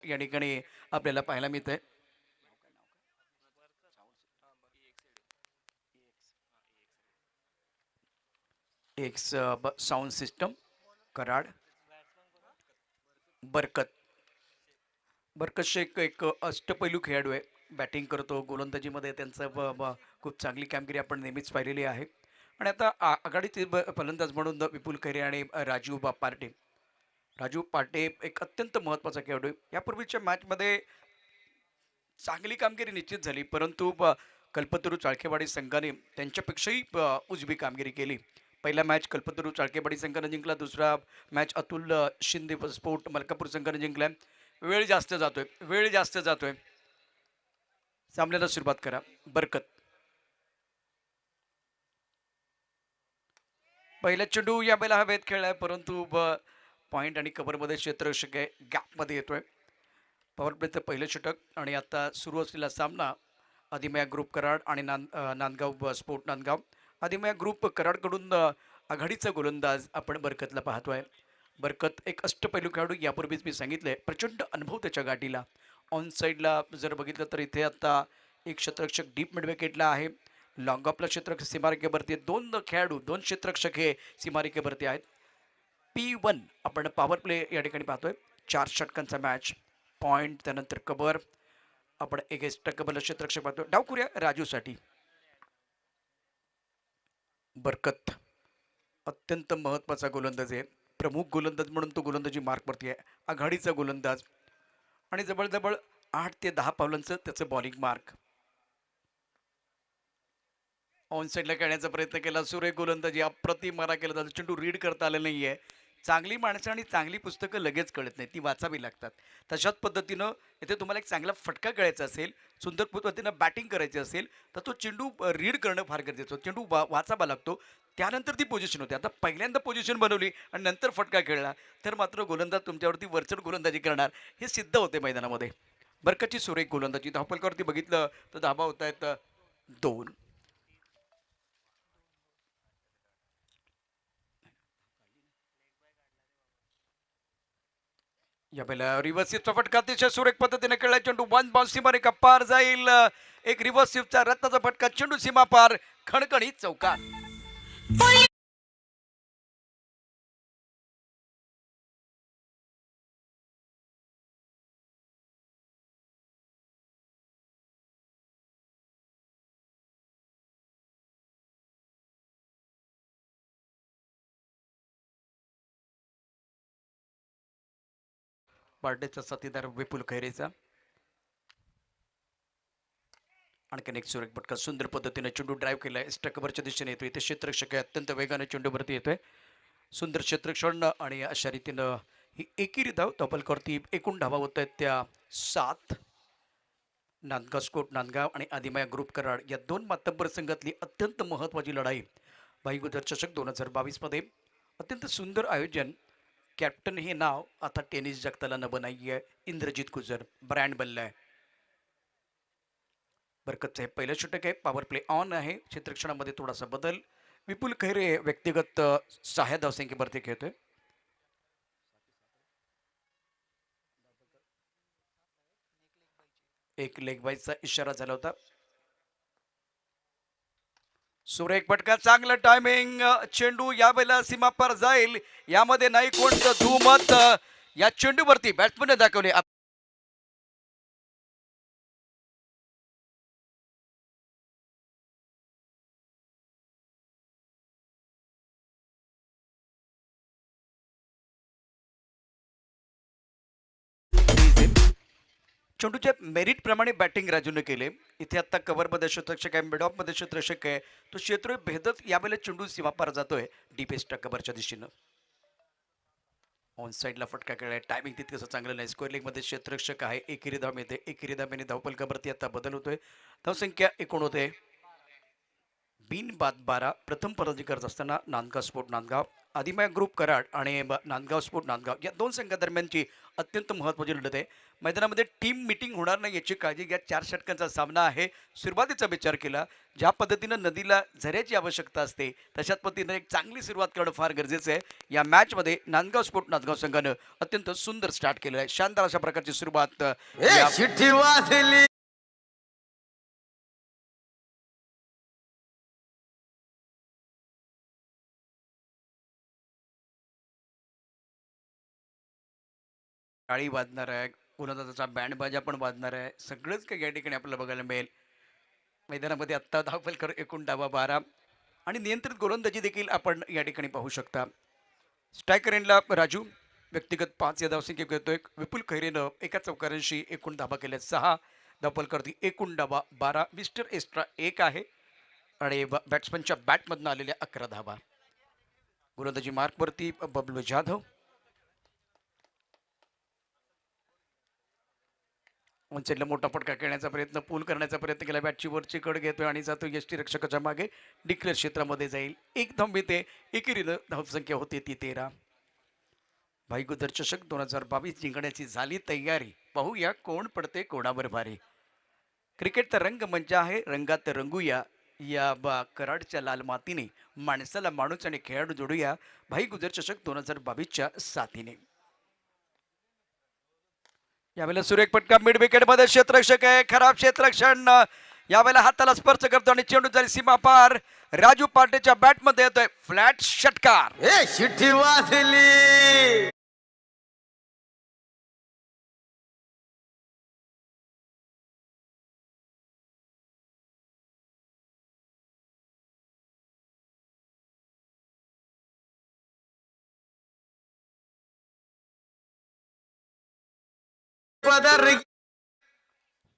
या ठिकाणी आपल्याला पाहायला मिळतंय. एक साऊंड सिस्टम कराड. बरकत. बरकत शेख एक अष्टपैलू खेळाडू आहे. बॅटिंग करतो, गोलंदाजीमध्ये त्यांचं खूप चांगली कामगिरी आपण नेहमीच पाहिलेली आहे. आणि आता आघाडीचे फलंदाज म्हणून विपुल खैरे आणि राजीव पार्टे. राजीव पार्टे एक अत्यंत महत्त्वाचा खेळाडू आहे. यापूर्वीच्या मॅचमध्ये चांगली कामगिरी निश्चित झाली, परंतु कल्पतरू चाळकेवाडी संघाने त्यांच्यापेक्षाही उजवी कामगिरी केली. पहिला मॅच कल्पतरू चाळकेवाडी संघाने जिंकला, दुसरा मॅच अतुल शिंदे स्पोर्ट मलकापूर संघाने जिंकला. वेळ जास्त जातोय, वेळ जास्त जातोय. सामन्याला सुरुवात करा. बरकत. पहिला चेंडू या वेळेला हवेत खेळलाय, परंतु पॉइंट आणि कव्हरमध्ये क्षेत्ररक्षक आहे, गॅपमध्ये येतोय. पॉवर प्लेचं पहिलं षटक आणि आता सुरू असलेला सामना अधिमया ग्रुप कराड आणि नांदगाव स्पोर्ट नांदगाव. अधिमया ग्रुप कराडकडून आघाडीचा गोलंदाज आपण बरकतला पाहतोय. बरकत एक अष्टपैलू खेळाडू, यापूर्वीच मी सांगितलंय, प्रचंड अनुभव त्याच्या गाठीला. ऑन साईडला जर बघितलं तर इथे आता एक क्षेत्ररक्षक डीप मिड विकेटला आहे. लॉंग ऑफला क्षेत्ररक्षक सीमारेखेवरती आहेत. दोन खेळाडू, दोन क्षेत्ररक्षक हे सीमारेखेवरती आहेत. P1 आपण पॉवर प्ले या ठिकाणी पाहतोय. 4 षटकांचा मॅच. पॉइंट, त्यानंतर कबर. आपण एक एक्स्ट्रा कबरला क्षेत्ररक्षक पाहतो. डाव करूया राजूसाठी. बरकत अत्यंत महत्त्वाचा गोलंदाज आहे. प्रमुख गोलंदाज म्हणून तो गोलंदाजी मार्कवरती आहे. आघाडीचा गोलंदाज आणि जवळजवळ 8 ते 10 पावलांचं त्याचं बॉलिंग मार्क. ऑन साईडला खेळण्याचा प्रयत्न केला, सुरेख गोलंदाजी, अप्रतिम मारा केला जातो. चेंडू रीड करता आलं नाहीये. चांगली माणसं आणि चांगली पुस्तकं लगेच कळत नाही, ती वाचावी लागतात. तशाच पद्धतीनं इथे तुम्हाला एक चांगला फटका खेळायचा असेल, सुंदर पद्धतीनं बॅटिंग करायची असेल, तर तो चेंडू रीड करणं फार गरजेचं. चेंडू वाचावा लागतो, त्यानंतर ती पोझिशन होते. आता पहिल्यांदा पोझिशन बनवली आणि नंतर फटका खेळला तर मात्र गोलंदाज तुमच्यावरती वरचढ गोलंदाजी करणार हे सिद्ध होते मैदानामध्ये. बरकतची सुरेख गोलंदाजी. धावपलकावरती बघितलं तर धाबा होत आहेत 2. या पहिल्या रिव्हर्स स्वीपचा फटका अतिशय सुरेख पद्धतीने खेळला. चेंडू वन बाउन्स सीमा रेखा पार जाईल. एक रिव्हर्स स्वीपचा रत्नाचा फटका, चेंडू सीमा पार, खणखणीत चौकार. पार्टीचा साथीदार विपुल खैरेचा. आणखीन एक सुरेख फटका, सुंदर पद्धतीने चेंडू ड्राईव्ह केलाय, स्टकवरच्या दिशेने येतोय. इथे क्षेत्ररक्षक आहे, अत्यंत वेगाने चेंडूवरती येतोय. सुंदर क्षेत्रक्षण आणि अशा रीतीनं ही एकेरी धाव. तोपलकरती एकूण धावा होत आहेत त्या 7. नांदगाव स्कोट नांदगाव आणि आदिमाया ग्रुप कराड या दोन मातब्बर संघातली अत्यंत महत्त्वाची लढाई भाईगुजर चषक 2022 मध्ये. अत्यंत सुंदर आयोजन. कॅप्टन हे नाव आता टेनिस जगताला नभं नाही आहे, इंद्रजित गुजर ब्रँड बनलाय. बरकतचं हे पहिलं षटक आहे. पॉवर प्ले ऑन आहे. क्षेत्ररक्षणामध्ये थोडासा बदल. विपुल खैरे व्यक्तिगत 6 धावसंख्येवरती खेळतोय. एक लेग बाईचा इशारा झाला होता. सुरेख फटका, चांगलं टायमिंग. चेंडू या वेळेला सीमा पार जाईल, यामध्ये नाही कोणतं दुमत. या चेंडूवरती बॅट्समॅनने दाखवले चेंडूच्या मेरिट प्रमाणे बॅटिंग राजूने केले. इथे आता कव्हरमध्ये क्षेत्ररक्षक आहे, मिड ऑफमध्ये क्षेत्ररक्षक आहे. तो क्षेत्र भेदत यावेळेला चेंडू सीमापार जातोय डीपेस्ट कव्हरच्या दिशेनं. ऑन साईडला फटका खेळाय, टायमिंग तितकंसं चांगलं नाही. स्क्वेअर लेगमध्ये क्षेत्ररक्षक आहे. एकेरी धाव मिळते. एकेरी धाव धावपलकावरती आता बदल होतोय. धावसंख्या एकूण होते बिन बाद 12. प्रथम फलंदाजी करत असताना नांदगाव स्पोर्ट नांदगाव, आदिमाया ग्रुप कराड आणि नांदगाव स्पोर्ट नांदगाव या दोन संघादरम्यानची अत्यंत महत्त्वाची लढत आहे. मैदानामध्ये टीम मीटिंग होणार नाही याची काळजी घ्या. 4 षटकांचा सामना आहे. सुरुवातीचा विचार केला, ज्या पद्धतीनं नदीला झऱ्याची आवश्यकता असते तशाच पद्धतीनं एक चांगली सुरुवात करणं फार गरजेचं आहे. या मॅचमध्ये नांदगाव स्पोर्ट नांदगाव संघानं अत्यंत सुंदर स्टार्ट केलेलं आहे. शानदार अशा प्रकारची सुरुवात चिठ्ठी वाचली. टाळी वाजणार आहे, गोलंदाजाचा बँड बाजा पण वाजणार आहे. सगळंच काही या ठिकाणी आपल्याला बघायला मिळेल. मैदानामध्ये आत्ता धावफलक एकूण डावा 12 आणि नियंत्रित गोलंदाजी देखील आपण या ठिकाणी पाहू शकता. स्ट्रायकर एंडला राजू व्यक्तिगत 5 या धावसंख्या घेतोय. विपुल खैरेनं एका चौकारांशी एकूण धाबा केल्या 6. धावफलकावरती एकूण डावा 12. मिस्टर एक्स्ट्रा 1 आहे आणि बॅट्समनच्या बॅटमधनं आलेल्या 11 धाबा. गोलंदाजी मार्कवरती बबलू जाधव. ऑनसाईडला मोठा फटका खेळण्याचा प्रयत्न, पूल करण्याचा प्रयत्न केला. बॅटची वरची कड घेतोय आणि जातो यष्टीरक्षकाच्या मागे. डिक्लेअर क्षेत्रामध्ये जाईल. एक धाव मिळते. एकेरीनं धावसंख्या होते ती 13. भाईगुदर चषक 2022 जिंकण्याची झाली तयारी. पाहूया कोण पडते कोणावर भारी. क्रिकेटचा रंगमंच आहे, रंगात रंगूया. या कराडच्या लाल मातीने माणसाला माणूस आणि खेळाडू जोडूया. भाईगुदर चषक 2022च्या साथीने. यावेळेला सुरेख फटका मिड विकेट मध्ये. क्षेत्ररक्षक आहे, खराब क्षेत्ररक्षण. यावेळेला हाताला स्पर्श करतो आणि चेंडू झाली सीमा पार. राजू पाटेच्या बॅट मध्ये येतोय फ्लॅट षटकार. चिठ्ठी वाचली.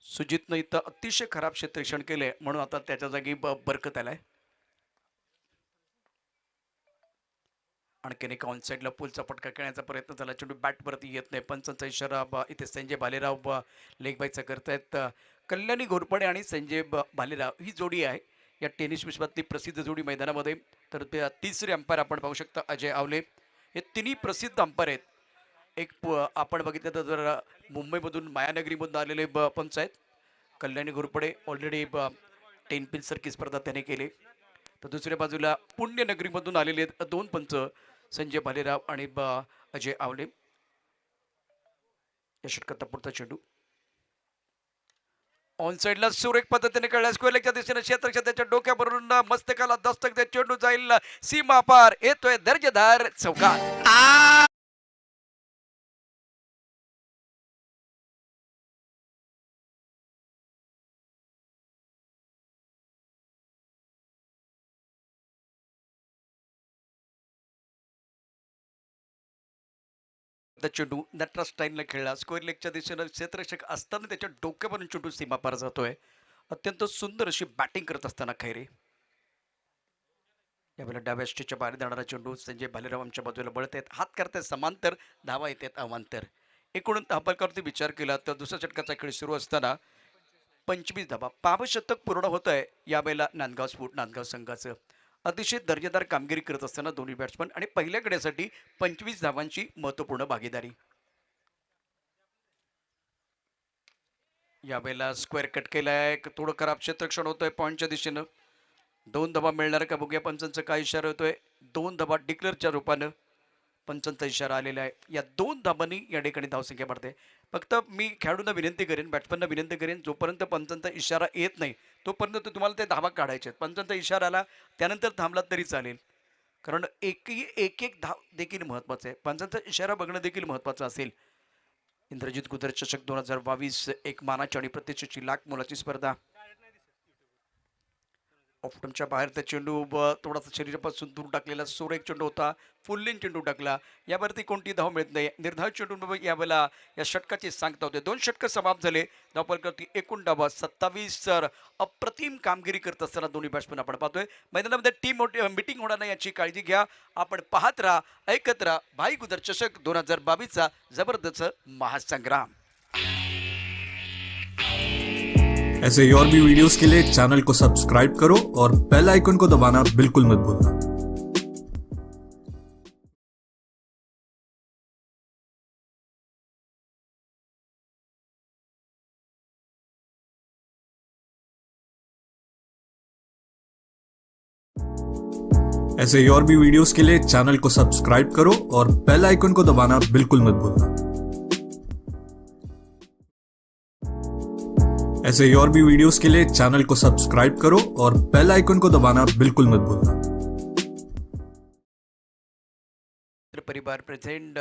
सुजितनं इथं अतिशय खराब क्षेत्ररक्षण केलंय म्हणून आता त्याच्या जागी बरकत आलाय. आणखीन एका ऑनसाईडला पुलचा फटका खेळण्याचा प्रयत्न झाला. चेंडू बॅटवरती येत नाही. पंचांचा इशारा इथे संजय भालेराव लेग बायचा करतायत. कल्याणी घोरपडे आणि संजय भालेराव ही जोडी आहे या टेनिस विश्वातली प्रसिद्ध जोडी मैदानामध्ये. तर ते तिसरे अंपायर आपण पाहू शकता अजय आवले. हे तिन्ही प्रसिद्ध अंपायर आहेत. एक आपण बघितलं तर जर मुंबईमधून मायानगरीमधून आलेले पंच आहेत. कल्याणी घोरपडे ऑलरेडी 10 पिन सारखी स्पर्धा त्याने केली. तर दुसऱ्या बाजूला पुण्यनगरीमधून आलेले 2 पंच संजय भालेराव आणि अजय आवले. या षटकाचा पुढचा चेंडू ऑन साईडला सुरेख पद्धतीने कळला. स्क्वेअर लेगच्या दिशेने क्षेत्ररक्षक त्याच्या डोक्यावरून मस्तकाला दस्तक देत चेंडू जाईल सीमा पार. येतोय दर्जेदार चौकार. चेंडू नटराज स्टाईलने खेळला. स्क्वेअर लेगच्या दिशेनं क्षेत्ररक्षक असताना त्याच्या डोक्यावरून चेंडू सीमा पार जातोय. अत्यंत सुंदर अशी बॅटिंग करत असताना खैरे. यावेळेला डाव्या स्टेजच्या बाहेर जाणारा चेंडू संजय भालेराव आमच्या बाजूला बळत आहेत. हात करतायत समांतर, धावा येतात अवांतर. एकूण धावांवरती विचार केला तर दुसऱ्या षटकाचा खेळ सुरू असताना 25 धावा. 5वं शतक पूर्ण होत आहे यावेळेला नांदगाव स्पोर्ट नांदगाव संघाचं. अतिशय दर्जेदार कामगिरी करत असताना दोन्ही बॅट्समन आणि पहिल्या गड्यासाठी 25 धावांची महत्त्वपूर्ण भागीदारी. यावेळेला स्क्वेअर कट केलाय. थोडं खराब क्षेत्ररक्षण होतंय पॉईंटच्या दिशेनं. 2 धावा मिळणार का बघूया. पंचांचा काय इशारा होतोय. 2 धावा डिक्लेअरच्या रूपानं पंचांचा इशारा आलेला आहे. या 2 धाबांनी या ठिकाणी धावसंख्या वाढते. फक्त मी खेळाडूंना विनंती करेन, बॅट्समनना विनंती करेन, जोपर्यंत पंचांचा इशारा येत नाही तोपर्यंत तुम्हाला ते धावा काढायचे आहेत. पंचांचा इशारा आला त्यानंतर थांबलात तरी चालेल, कारण एक एक धाव देखील महत्त्वाचं आहे. पंचांचा इशारा बघणं देखील महत्त्वाचं असेल. इंद्रजित गुजर चषक 2022 एक मानाची आणि प्रत्यक्षाची लाख मोलाची स्पर्धा. ऑफटमच्या बाहेर त्या चेंडू थोडासा शरीरापासून दूर टाकलेला सुरेख चेंडू होता. फुल लेन चेंडू टाकला. यावरती कोणती धाव मिळत नाही. निर्धाव चेंडू यावेळेला या षटकाची सांगता होते. 2 षटकं समाप्त झाले. धावफलकावरती एकूण धावा 27. तर अप्रतिम कामगिरी करत असताना दोन्ही बॅट्समन आपण पाहतोय. मैदानामध्ये टीम मिटिंग होणार नाही याची काळजी घ्या. आपण पाहत राहा, ऐकत राहा. भाईगुदर चषक 2022चा जबरदस्त महासंग्राम. ऐसे और भी वीडियोस के लिए चैनल को सब्सक्राइब करो और बेल आइकन को दबाना बिल्कुल मत भूलना। ऐसे ही और भी वीडियोस के लिए चैनल को सब्सक्राइब करो और बेल आइकन को दबाना बिल्कुल मत भूलना। ऐसे ही और भी वीडियोस के लिए चैनल को सब्सक्राइब करो और बेल आइकन को दबाना बिल्कुल मत भूलना। परिवार प्रेझेंट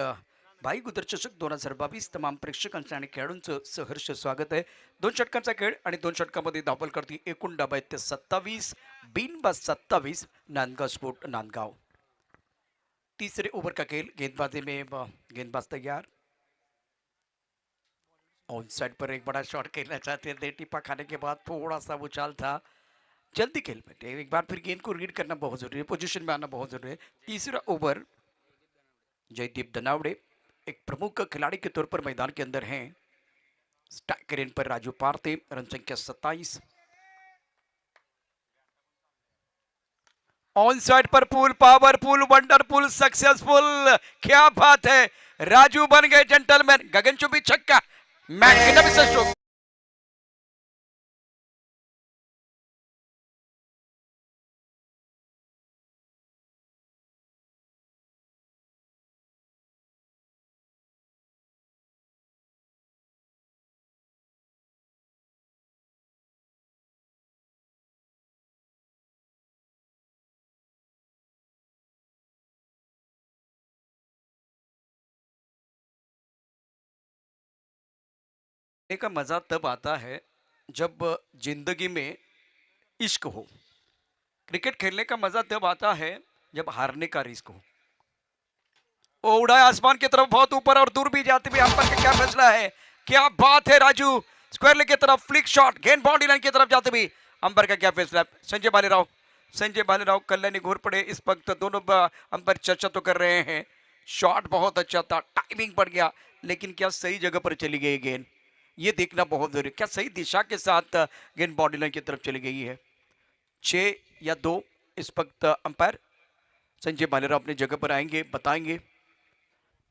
भाई गुदर चषक 2022 तमाम प्रेक्षकांचं आणि खेळाडूंचं सहर्ष स्वागत आहे। 2 षटकांचा खेळ आणि 2 षटकांमध्ये धावफल करती एकूण डाव आहेत ते 27, बिनबाद 27, नांदगांव स्पोर्ट नांदगांव। तीसरे ओवर का खेल, गेंदबाजी में गेंदबाज तैयार, ऑन साइड पर एक बड़ा शॉट खेलना चाहते थे, टिप्पा खाने के बाद थोड़ा सा उछाल था। जल्दी खेल में एक बार फिर गेंद को रीड करना बहुत जरूरी है, पोजीशन में आना बहुत जरूरी है। तीसरा ओवर, जयदीप धनावड़े एक प्रमुख खिलाड़ी के तौर पर मैदान के अंदर हैं। स्ट्राइकर इन पर राजू पारते, रन संख्या 27। ऑन साइड पर पुल, पावरफुल, वंडरफुल, सक्सेसफुल, क्या बात है, राजू बन गए जेंटलमैन। गगनचुंबी छक्का, मैग्निफिसेंट स्ट्रोक। का मजा तब आता है जब जिंदगी में इश्क हो। क्रिकेट खेलने का मजा तब आता है जब हारने का रिस्क हो। वो उड़ाया आसमान की तरफ, बहुत ऊपर और दूर भी जाते हुए, अंपायर का क्या फैसला है, क्या बात है राजू, स्क्वायर लेग की तरफ फ्लिक शॉट, गेंद बाउंड्री लाइन की तरफ जाते हुए, अंपायर का क्या फैसला है। संजय बालीराव कल्याणी घूर पड़े इस वक्त, दोनों अंपायर चर्चा तो कर रहे हैं। शॉट बहुत अच्छा था, टाइमिंग बढ़ गया, लेकिन क्या सही जगह पर चली गई गेंद, ये देखना बहुत जरूरी है। क्या सही दिशा के साथ गेंद बाउंड्री लाइन की तरफ चली गई है। 6 या 2 इस वक्त अंपायर संजय बालीराव अपनी जगह पर आएंगे, बताएंगे।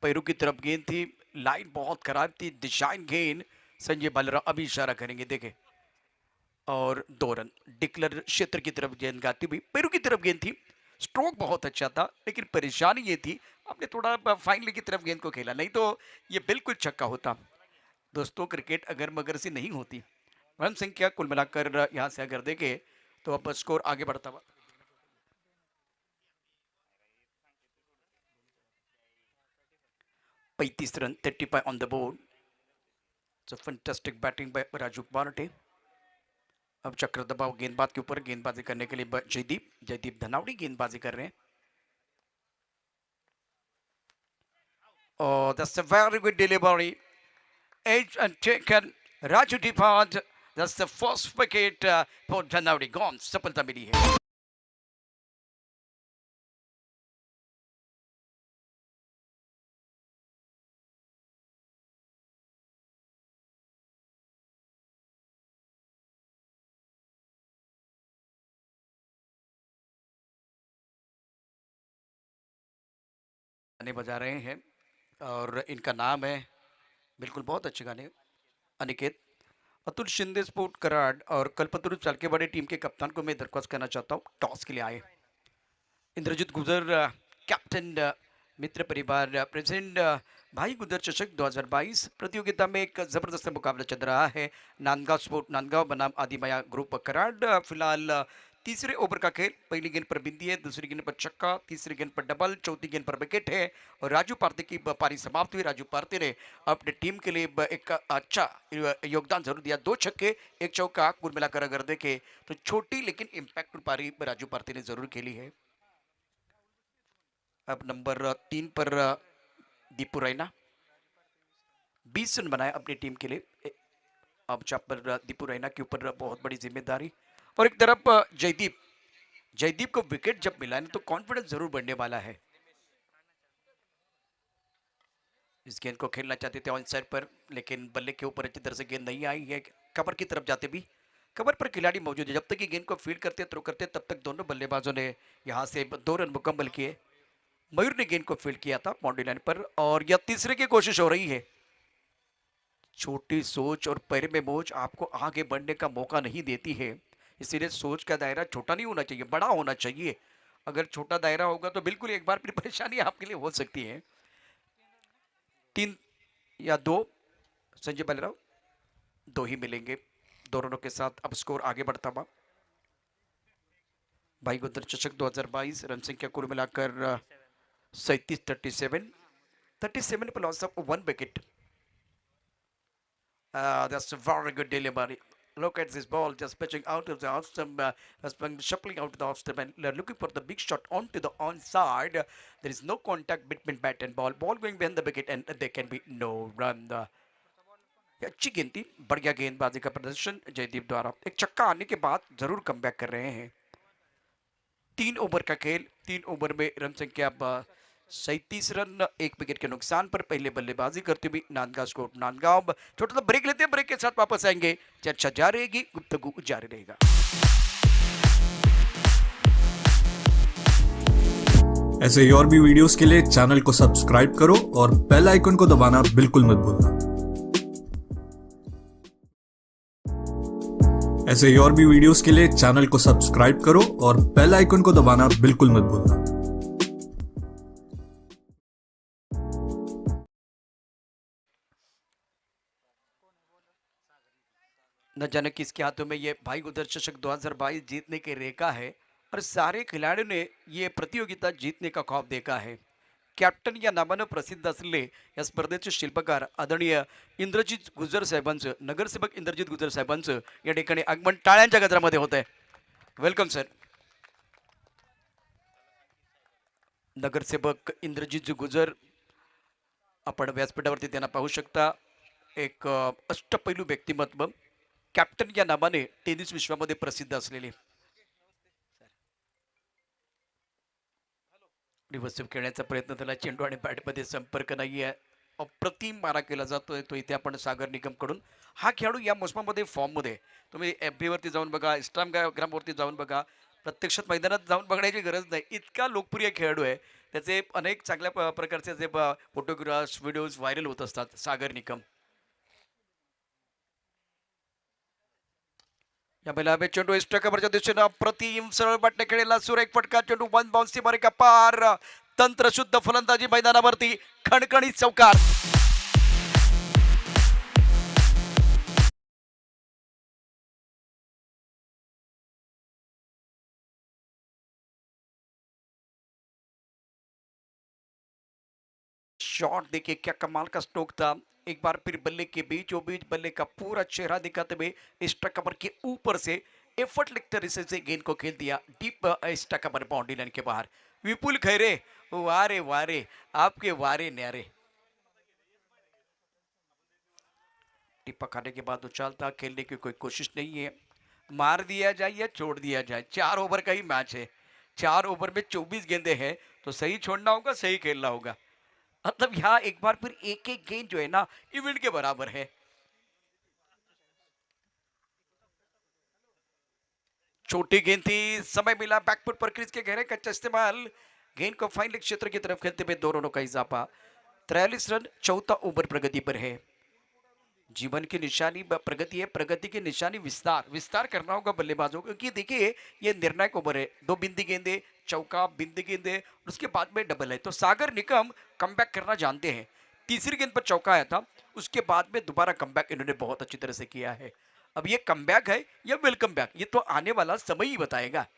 पैरों की तरफ गेंद थी, लाइन बहुत खराब थी, दिशाइन गेंद, संजय बालीराव अभी इशारा करेंगे, देखे। और 2 रन, डिक्लर क्षेत्र की तरफ गेंद गाती हुई, पैरों की तरफ गेंद थी, स्ट्रोक बहुत अच्छा था, लेकिन परेशानी ये थी आपने थोड़ा फाइन लेग की तरफ गेंद को खेला, नहीं तो ये बिल्कुल छक्का होता। दोस्तों, क्रिकेट अगर मगर से नहीं होती। रन संख्या कुल मिलाकर यहाँ से अगर देखें तो अब स्कोर आगे बढ़ता हुआ 35 run, 35 on the board. So fantastic batting bye Raju Partey. अब चक्र दबाव गेंदबाज के ऊपर, गेंदबाजी करने के लिए जयदीप धनावड़ी गेंदबाजी कर रहे हैं। Oh, that's a very good delivery. Edge and taken. Raju depart. That's the first wicket for Dhanaudi. Gone. सफलता मिली है। बजा रहे हैं और इनका नाम है, बिल्कुल बहुत अच्छे गाने, अनिकेत। अतुल शिंदे स्पोर्ट कराड और कल्पतरु चालके बड़े टीम के कप्तान को मैं दरख्वास्त करना चाहता हूँ, टॉस के लिए आए। इंद्रजीत गुजर कैप्टन, मित्र परिवार प्रेजेंट भाई गुदर चषक 2022 प्रतियोगिता में एक जबरदस्त मुकाबला चल रहा है। नांदगांव स्पोर्ट नांदगांव बनाम आदिमाया ग्रुप कराड। फिलहाल तीसरे ओवर का खेल, पहली गेंद पर बिंदी है, दूसरी गेंद पर छक्का, तीसरी गेंद पर डबल, चौथी गेंद पर विकेट है और राजू पारते की पारी समाप्त हुई। राजू पारते ने अपने टीम के लिए एक अच्छा योगदान जरूर दिया, 2 छक्के 1 चौका, कुल मिलाकर अगर देखें तो छोटी लेकिन इम्पैक्टफुल पारी राजू पारते ने जरूर खेली है। अब नंबर 3 पर दीपू रैना 20 रन बनाए अपनी टीम के लिए। अब पर दीपू रैना के ऊपर बहुत बड़ी जिम्मेदारी, और एक तरफ जयदीप को विकेट जब मिला है तो कॉन्फिडेंस जरूर बढ़ने वाला है। इस गेंद को खेलना चाहते थे ऑन साइड पर, लेकिन बल्ले के ऊपर अच्छी तरह से गेंद नहीं आई है। कवर की तरफ जाते भी, कवर पर खिलाड़ी मौजूद है, जब तक ये गेंद को फील्ड करते थ्रो करते तब तक दोनों बल्लेबाजों ने यहाँ से 2 रन मुकम्मल किए। मयूर ने गेंद को फील्ड किया था बाउंड्री लाइन पर, और यह तीसरे की कोशिश हो रही है। छोटी सोच और पैर में मोच आपको आगे बढ़ने का मौका नहीं देती है, इसीलिए सोच का दायरा छोटा नहीं होना चाहिए, बड़ा होना चाहिए। अगर छोटा दायरा होगा तो बिल्कुल एक बार फिर परेशानी आपके लिए हो सकती है। 3 या 2 संजय बलराव 2 ही मिलेंगे। 2 रनों के साथ अब स्कोर आगे बढ़ता हुआ। भाई गुंदर चषक 2022 रन संख्या कुल मिलाकर 37 पर loss of 1 wicket. That's a very good delivery. Look at this ball just pitching out of the off stump, shuffling out of the off stump, and they're looking for the big shot onto the onside. There is no contact between bat and ball. Ball going behind the wicket, and there can be no run. अच्छी गेंद थी, बढ़िया गेंदबाजी का प्रदर्शन जयदीप द्वारा। एक छक्का आने के बाद जरूर कमबैक कर रहे हैं। 3 ओवर का खेल, 3 ओवर में रन संख्या 37 रन, 1 विकेट के नुकसान पर पहले बल्लेबाजी करते हुए नांदगांव स्कोर। नांदगांव छोटा सा ब्रेक लेते हैं, ब्रेक के साथ वापस आएंगे। चर्चा जारी रहेगी, गुफ्तगू जारी रहेगा। ऐसे ही और भी वीडियोस के लिए चैनल को सब्सक्राइब करो और बेल आइकन को दबाना बिल्कुल मत भूलना। ऐसे ही और भी वीडियोस के लिए चैनल को सब्सक्राइब करो और बेल आइकन को दबाना बिल्कुल मत भूलना। न जाने किसके हाथों में ये भाई गुंदर चषक 2022 जीतने के रेखा है और सारे खिलाड़ियों ने ये प्रतियोगिता जीतने का ख्वाब देखा है। कॅप्टन या नावानं प्रसिद्ध असलेले या स्पर्धेचे शिल्पकार आदरणीय इंद्रजित गुजर साहेबांचं, नगरसेवक इंद्रजित गुजर साहेबांचं या ठिकाणी आगमन टाळ्यांच्या गजरामध्ये होत आहे। Welcome sir. नगरसेवक इंद्रजित गुजर, आपण व्यासपीठावरती त्यांना पाहू शकता। एक अष्टपैलू व्यक्तिमत्व, कॅप्टन या नावाने टेनिस विश्वामध्ये प्रसिद्ध असलेले। रिव्हर्सिव्ह खेळण्याचा प्रयत्न त्याला, चेंडू आणि बॅटमध्ये संपर्क नाही आहे। अप्रतिम मारा केला जातोय तो इथे आपण सागर निगमकडून। हा खेळाडू या मोसमामध्ये फॉर्ममध्ये, तुम्ही FB वरती जाऊन बघा, इंस्टाग्रामवरती जाऊन बघा, प्रत्यक्षात मैदानात जाऊन बघण्याची गरज नाही, इतका लोकप्रिय खेळाडू आहे। त्याचे अनेक चांगल्या प्रकारचे जे फोटोग्राफ्स, व्हिडिओज व्हायरल होत असतात। सागर निगम या बैलाबे चेंडू एक्स्ट्रा कव्हरच्या दिशेनं अप्रतिम सरळ बॅटने खेळलेला सुरेख फटका, चेंडू 1 बाउन्सची मारे का पार, तंत्रशुद्ध फलंदाजी मैदानावरती, खणखणीत चौकार। शॉट देखिए क्या कमाल का स्ट्रोक था। एक बार फिर बल्ले के बीचों बीच बल्ले का पूरा चेहरा दिखाते हुए एक्स्ट्रा कवर के ऊपर से एफर्टलेस तरीके से गेंद को खेल दिया deep extra cover boundary line के बाहर। विपुल खैरे, वारे वारे आपके वारे न्यारे। टिप्पा खाने के बाद उछालता, खेलने की कोई कोशिश नहीं है, मार दिया जाए या छोड़ दिया जाए। 4 ओवर का ही मैच है, 4 ओवर में 24 गेंदे हैं, तो सही छोड़ना होगा, सही खेलना होगा। मतलब यहाँ एक बार फिर एक एक गेंद जो है ना इवेंट के बराबर है। छोटी गेंद थी, समय मिला, बैकफुट पर क्रीज के गहरे कच्चा इस्तेमाल, गेंद को फाइन लेग क्षेत्र की तरफ खेलते हुए 2 रनों का इजाफा। 43 रन, चौथा ओवर प्रगति पर है। जीवन की निशानी प्रगति है, प्रगति की निशानी विस्तार, विस्तार करना होगा बल्लेबाजों को, क्योंकि देखिए ये निर्णायक ओवर है। 2 बिंदी गेंदे, चौका, बिंदी गेंदे और उसके बाद में डबल है, तो सागर निगम कमबैक करना जानते हैं। तीसरी गेंद पर चौका आया था, उसके बाद में दोबारा कमबैक इन्होंने बहुत अच्छी तरह से किया है। अब ये कमबैक है या वेलकम बैक, ये तो आने वाला समय ही बताएगा।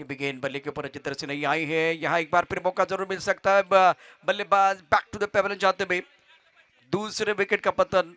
ये गेंद बल्ले के ऊपर अच्छी तरह से नहीं आई है, यहाँ एक बार फिर मौका जरूर मिल सकता है। बल्लेबाज बैक टू द पेवेलियन जाते हुए दूसरे विकेट का पतन।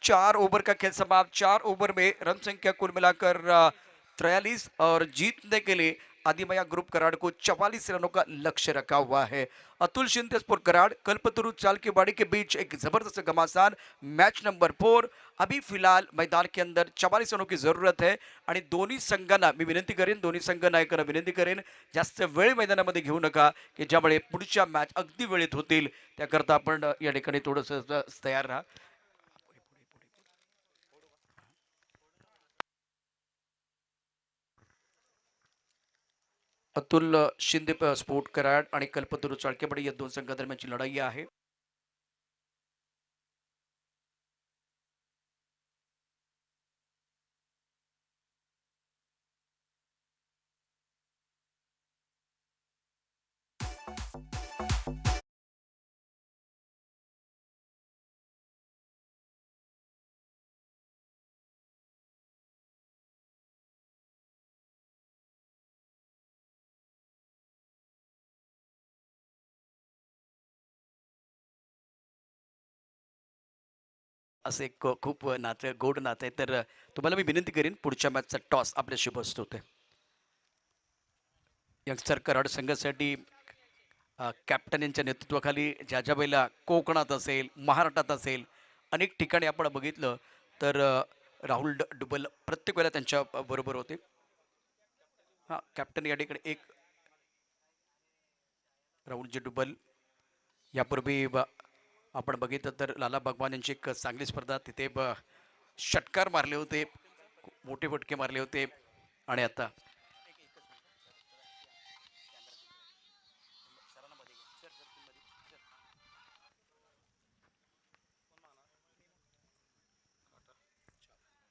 4 ओवर का खेल समाप्त। 4 ओवर में रन संख्या कुल मिलाकर 43 और जीतने के लिए आदिमाया ग्रुप कराड़ को 44 रनों का लक्ष्य रखा हुआ है। अतुल शिंदे स्पोर्ट कराड़, कल्पतरु चालकेवाड़ी के बीच एक जबरदस्त घमासान, मैच नंबर 4। अभी फिलहाल मैदान के अंदर 44 रनों की जरूरत है आणि दोन्ही संघांना मी विनंती करेन, दोन्ही संघ नायकांना विनंती करेन, जास्त वेळ मैदानामध्ये घेऊ नका, की ज्यामुळे पुढच्या मॅच अगदी वेळेत होतील। त्याकरता आपण या ठिकाणी थोडंसं तयार राहा। अतुल शिंदे स्पोर्ट कराड आणि कल्पतरू चाळकेवाडी या 2 संघादरम्यानची लढाई आहे। असं एक खूप नातं गोड नातं आहे. तर तुम्हाला मी विनंती करीन पुढच्या मॅचचा टॉस आपल्याशी बसतो होते. यंगस्टर कराड संघासाठी कॅप्टन यांच्या नेतृत्वाखाली ज्या ज्या वेळेला कोकणात असेल, महाराष्ट्रात असेल, अनेक ठिकाणी आपण बघितलं तर राहुल डुबल प्रत्येक वेळेला त्यांच्या बरोबर होते. हां, कॅप्टन या ठिकाणी एक राहुलजी डुबल यापूर्वी आपण बघितलं तर लाला भगवान यांची एक चांगली स्पर्धा तिथे षटकार मारले होते, मोठे फटके मारले होते आणि आता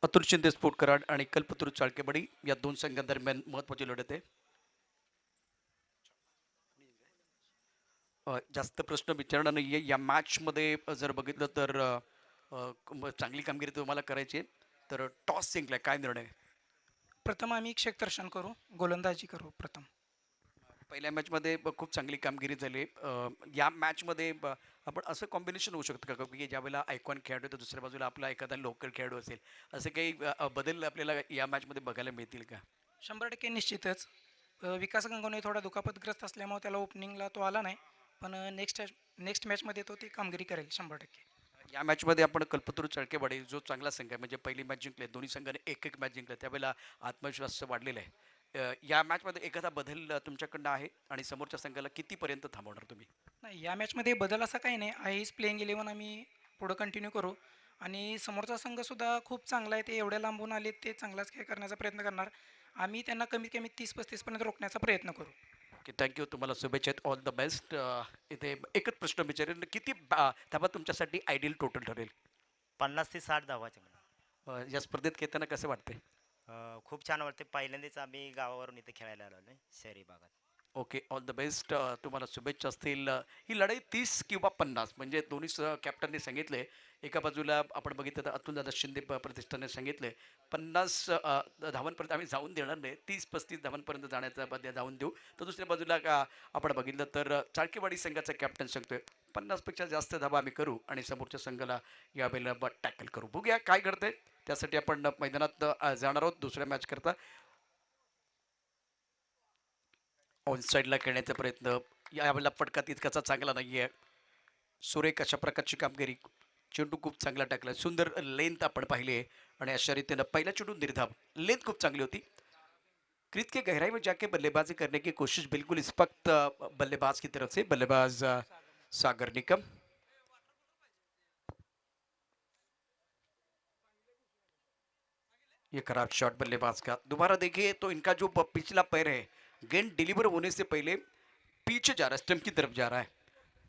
अतुल शिंदे स्पोर्ट कराड आणि कल्पतरू चाळकेवाडी या दोन संघांदरम्यान महत्त्वाची लढत आहे. जास्त प्रश्न विचारणार नाही आहे. या मॅचमध्ये जर बघितलं तर चांगली कामगिरी तुम्हाला करायची आहे. तर टॉस जिंकलाय, काय निर्णय? प्रथम आम्ही क्षेत्ररक्षण करू, गोलंदाजी करू प्रथम. पहिल्या मॅचमध्ये खूप चांगली कामगिरी झाली. या मॅचमध्ये आपण असं कॉम्बिनेशन होऊ शकतं का की ज्यावेळेला आयकॉन खेळाडू तर दुसऱ्या बाजूला आपला एखादा लोकल खेळाडू असेल, असे काही बदल आपल्याला या मॅचमध्ये बघायला मिळतील का? 100% निश्चितच. विकास गंगोने थोडा दुखापतग्रस्त असल्यामुळे त्याला ओपनिंगला तो आला नाही. पण नेक्स्ट मॅचमध्ये तो ती कामगिरी करेल 100%. या मॅचमध्ये आपण कल्पतरू चळकेवाडी जो चांगला संघ आहे, म्हणजे पहिली मॅच जिंकले, दोन्ही संघाने एक एक मॅच जिंकले, त्यावेळेला आत्मविश्वास वाढलेला आहे. या मॅचमध्ये एखादा बदल तुमच्याकडनं आहे आणि समोरच्या संघाला कितीपर्यंत थांबवणार तुम्ही? नाही, या मॅचमध्ये बदल असा काही नाही. आहेच प्लेइंग 11 आम्ही पुढं कंटिन्यू करू आणि समोरचा संघसुद्धा खूप चांगला आहे. ते एवढ्या लांबून आले, ते चांगलाच खेळ करण्याचा प्रयत्न करणार. आम्ही त्यांना कमीत कमी 30-35 पर्यंत रोखण्याचा प्रयत्न करू. Okay, thank you. तुम्हाला शुभेच्छा आहेत. All the best. इथे एकच प्रश्न विचारेन, किती धाबा तुमच्यासाठी आयडियल टोटल ठरेल? 50 ते 60 धावाचे म्हणा. या स्पर्धेत खेळताना कसं वाटते? खूप छान वाटते. पहिल्यांदाच आम्ही गावावरून इथे खेळायला आलो आहे शहरी भागात. Okay, all the best. तुम्हाला शुभेच्छा असतील. ही लढाई 30 किंवा 50 म्हणजे दोन्ही कॅप्टनने सांगितले. एका बाजूला आपण बघितलं तर अतुलदादा शिंदे प्रतिष्ठाने सांगितले 50 धावांपर्यंत आम्ही जाऊन देणार नाही, 30-35 धावांपर्यंत जाण्याचा जाऊन देऊ. तर दुसऱ्या बाजूला आपण बघितलं तर चाळकेवाडी संघाचा कॅप्टन सांगतोय 50पेक्षा जास्त धावा आम्ही करू आणि समोरच्या संघाला यावेळेला टॅकल करू. बघूया काय घडतंय. त्यासाठी आपण मैदानात जाणार आहोत दुसऱ्या मॅच करता. ऑन साईडला खेळण्याचा प्रयत्न, यावेळेला फटका तितकाचा चांगला नाही आहे. सुरेख अशा प्रकारची कामगिरी, चेंडू खूप चांगला टाकला, सुंदर लेंथ आपण पाहिली आहे आणि अशा रीतीनं पहिला चेंडू निर्धाव, लेंथ खूप चांगली होती. क्रीज के गहराई में जाके बल्लेबाजी करने की कोशिश बिल्कुल इस वक्त बल्लेबाज की तरफ से, बल्लेबाज सागर निकम. ये खराब शॉट बल्लेबाज का. दोबारा देखिए तो इनका जो पिछला पैर है, गेंद डिलीवर होने से पहले पीछे जा रहा है, स्टंप की तरफ जा रहा है.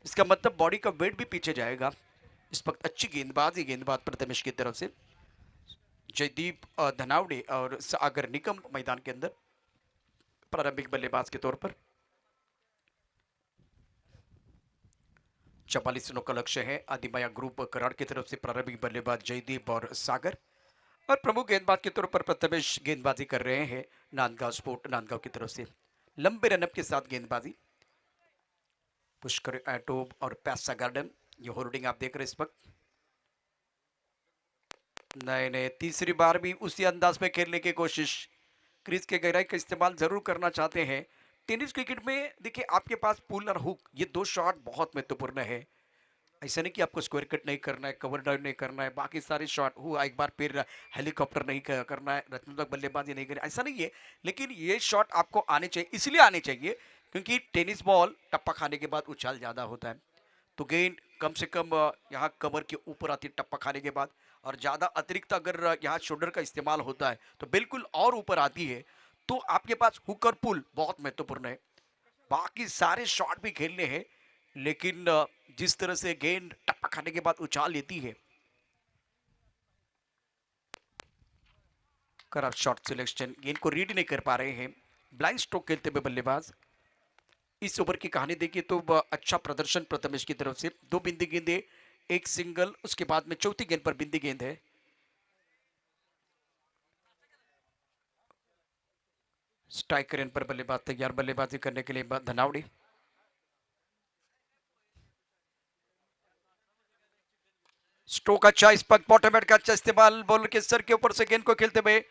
इसका मतलब बॉडी का वेट भी पीछे जाएगा. इस वक्त अच्छी गेंदबाज प्रथमेश की तरफ से. जयदीप धनावड़े और सागर निकम मैदान के अंदर प्रारंभिक बल्लेबाज के तौर पर. 44 रनों का लक्ष्य है. आदिमाया ग्रुप कराड़ की तरफ से प्रारंभिक बल्लेबाज जयदीप और सागर, और प्रमुख गेंदबाज के तौर पर प्रथमेश गेंदबाजी कर रहे हैं नांदगांव स्पोर्ट नांदगांव की तरफ से. लंबे रनअप के साथ गेंदबाजी. पुष्कर एटोब और पैसा गार्डन, ये होर्डिंग आप देख रहे हैं इस वक्त. नहीं, तीसरी बार भी उसी अंदाज में खेलने की कोशिश. क्रीज के गहराई का इस्तेमाल जरूर करना चाहते हैं. टेनिस क्रिकेट में देखिए आपके पास पुल और हुक, ये दो शॉट बहुत महत्वपूर्ण है. ऐसा नहीं कि आपको स्क्वायर कट नहीं करना है, कवर डाउन नहीं करना है, बाकी सारे शॉट हुआ एक बार फिर हेलीकॉप्टर नहीं करना है, रत्नात्मक बल्लेबाजी नहीं करनी, ऐसा नहीं है. लेकिन ये शॉट आपको आने चाहिए, इसलिए आने चाहिए क्योंकि टेनिस बॉल टप्पा खाने के बाद उछाल ज़्यादा होता है. तो गेंद कम से कम यहाँ कमर के ऊपर आती है टप्पा खाने के बाद, और ज़्यादा अतिरिक्त अगर यहाँ शोल्डर का इस्तेमाल होता है तो बिल्कुल और ऊपर आती है. तो आपके पास हुक और पुल बहुत महत्वपूर्ण है. बाकी सारे शॉट भी खेलने हैं, लेकिन जिस तरह से गेंद टप्पा खाने के बाद उछाल लेती है. खराब शॉट सिलेक्शन, गेंद को रीड नहीं कर पा रहे हैं. ब्लाइंड स्ट्रोक खेलते हुए बल्लेबाज. इस ओवर की कहानी देखिए तो अच्छा प्रदर्शन प्रथमेश की तरफ से. 2 बिंदी गेंदें, एक सिंगल, उसके बाद में चौथी गेंद पर बिंदी गेंद है. स्ट्राइकर इन पर बल्लेबाज तैयार बल्लेबाजी करने के लिए धनावड़ी. स्ट्रोक अच्छा, इस वक्त बॉटम हेड का अच्छा इस्तेमाल, बॉलर के सर के ऊपर से गेंद को खेलते हुए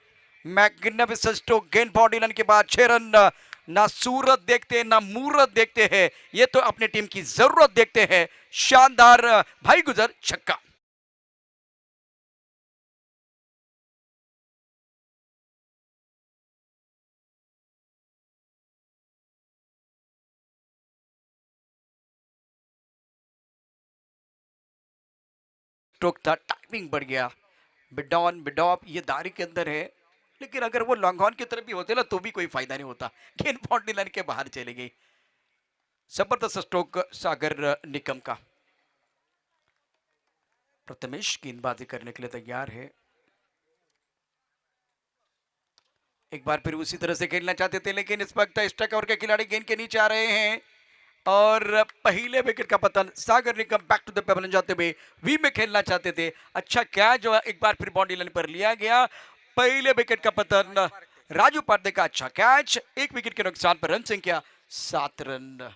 मैग्निफिसेंट स्ट्रोक, गेंद बॉडी लाइन के बाद 6 रन। ना सूरत देखते हैं ना मूरत देखते हैं, ये तो अपनी टीम की जरूरत देखते हैं। शानदार भाई गुजर छक्का। स्ट्रोक था, टाइमिंग बढ़ गया। मिड ऑन मिड ऑफ ये दारी के अंदर है, लेकिन अगर वो लॉन्ग ऑन की तरफ भी होते ना तो भी कोई फायदा नहीं होता, गेंद बाउंड्री लाइन के बाहर चली गई। जबरदस्त स्ट्रोक सागर निकम का। प्रथमेश गेंदबाजी करने के लिए तैयार है। एक बार फिर उसी तरह से खेलना चाहते थे, लेकिन इस वक्त स्ट्राइक ओवर के खिलाड़ी गेंद के नीचे आ रहे हैं और पहले विकेट का पतन। Sagar Nikam back to the pavilion जाते हुए वी में खेलना चाहते थे। अच्छा क्या जो एक बार फिर बाउंड्री लाइन पर लिया गया, पहले विकेट का पतन। राजू पांडे का अच्छा कैच, एक विकेट के नुकसान पर रन संख्या 7 रन।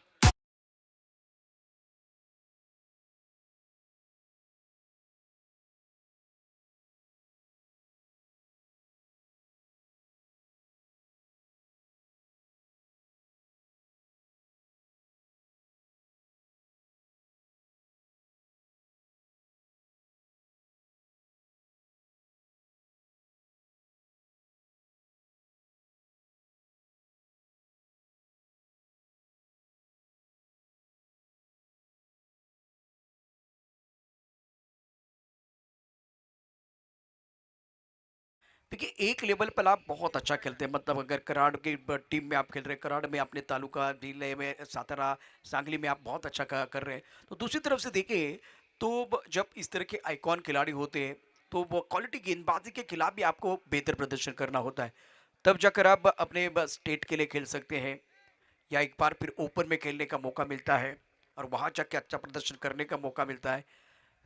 देखिए एक लेवल पर आप बहुत अच्छा खेलते हैं, मतलब अगर कराड़ की टीम में आप खेल रहे हैं, कराड़ में आपने तालुका जिले में सातारा सांगली में आप बहुत अच्छा कर रहे हैं, तो दूसरी तरफ से देखिए तो जब इस तरह के आइकॉन खिलाड़ी होते हैं तो वो क्वालिटी गेंदबाजी के खिलाफ भी आपको बेहतर प्रदर्शन करना होता है, तब जाकर आप अपने स्टेट के लिए खेल सकते हैं या एक बार फिर ओपन में खेलने का मौका मिलता है और वहां जाके अच्छा प्रदर्शन करने का मौका मिलता है।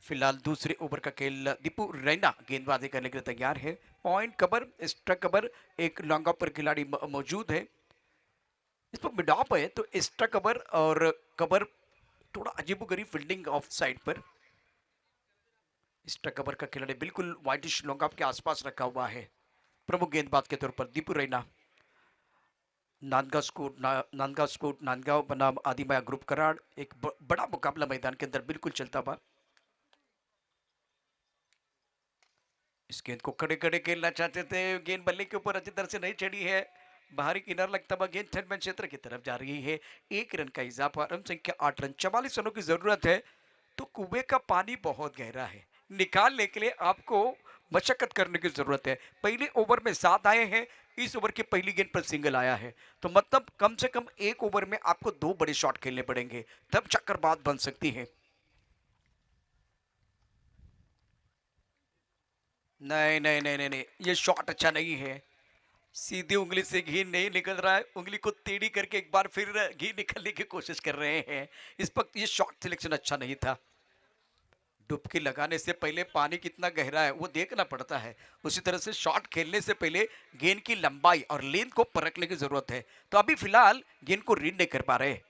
फिलहाल दूसरे ओवर का खेल, दीपू रैना गेंदबाजी करने के लिए तैयार है। पॉइंट कवर, स्ट्राइक कवर, एक लॉन्ग ऑफ पर खिलाड़ी मौजूद है। इस पर मिड ऑफ है तो स्ट्राइक कवर और कवर थोड़ा अजीबोगरीब फील्डिंग ऑफ साइड पर। स्ट्राइक कवर का खिलाड़ी बिल्कुल वाइटिश लॉन्ग ऑफ के आसपास रखा हुआ है। प्रमुख गेंदबाज के तौर पर दीपू रैना। नांदगांव बनाम आदिमाया ग्रुप कराड़, एक बड़ा मुकाबला मैदान के अंदर बिल्कुल चलता हुआ। इस गेंद को खड़े खड़े खेलना चाहते थे, गेंद बल्ले के ऊपर अच्छी तरह से नहीं चढ़ी है, बाहरी किनारा लगता हुआ गेंद थर्ड मैन क्षेत्र की तरफ जा रही है। 1 रन का इजाफा, रन संख्या 8 रन, 44 रनों की जरूरत है। तो कुएं का पानी बहुत गहरा है, निकालने के लिए आपको मशक्कत करने की जरूरत है। पहले ओवर में 7 आए हैं, इस ओवर की पहली गेंद पर सिंगल आया है, तो मतलब कम से कम एक ओवर में आपको 2 बड़े शॉट खेलने पड़ेंगे, तब चक्कर बात बन सकती है। नहीं नहीं नहीं नहीं नहीं, ये शॉट अच्छा नहीं है। सीधी उंगली से घी नहीं निकल रहा है, उंगली को टेढ़ी करके एक बार फिर घी निकलने की कोशिश कर रहे हैं। इस वक्त ये शॉट सिलेक्शन अच्छा नहीं था। डुबकी लगाने से पहले पानी कितना गहरा है वो देखना पड़ता है, उसी तरह से शॉट खेलने से पहले गेंद की लंबाई और लेंथ को परखने की जरूरत है। तो अभी फिलहाल गेंद को रीड नहीं कर पा रहे।